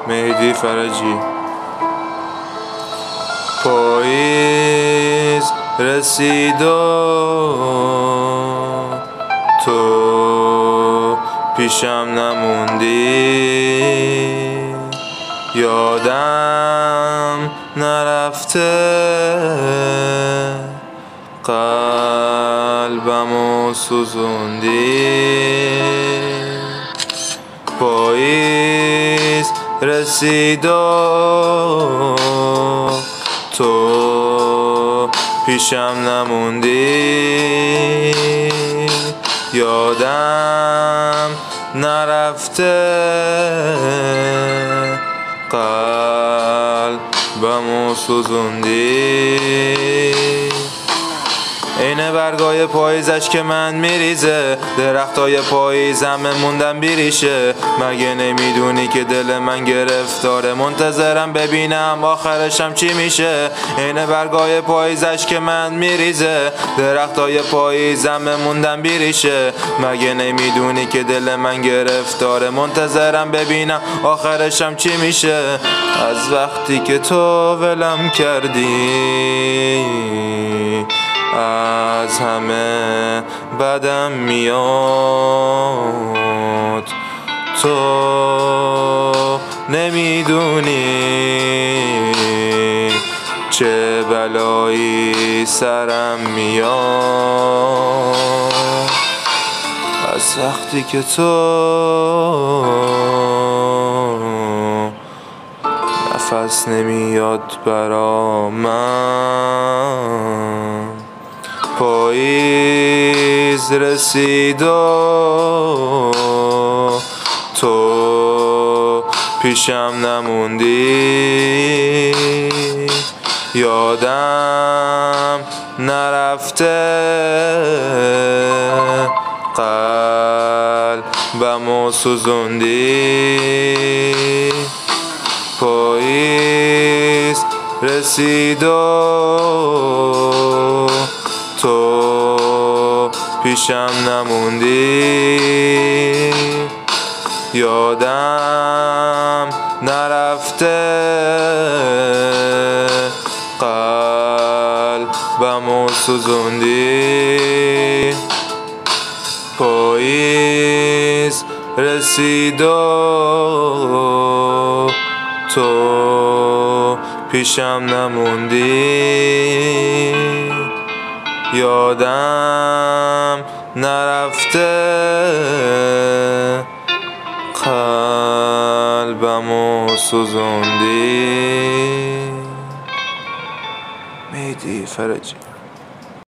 مهدی فرجی. پاییز رسید و تو پیشم نموندی، یادم نرفته قلبمو سوزوندی. پاییز رسید و تو پیشم نموندی، یادم نرفته قلبمو سوزوندی. اینه برگای پاییزش که من میریزه، درختای پاییز همه موندن بیریشه. مگه نمیدونی که دل من گرفتاره، منتظرم ببینم آخرشم چی میشه. اینه برگای پاییزش که من میریزه، درختای پاییز همه موندن بیریشه. مگه نمیدونی که دل من گرفتاره، منتظرم ببینم آخرشم چی میشه. از وقتی که تو ولم کردی از همه بدم میاد، تو نمیدونی چه بلایی سرم میاد. از وقتی که تو نفس نمیاد برا من. پاییز رسید و تو پیشم نموندی، یادم نرفته قلبمو سوزوندی. پاییز رسید و تو پیشم نموندی، یادم نرفته قلبمو سوزوندی. پاییز رسید و تو پیشم نموندی، یادم نرفته قلبمو سوزوندی. مهدی فرجی.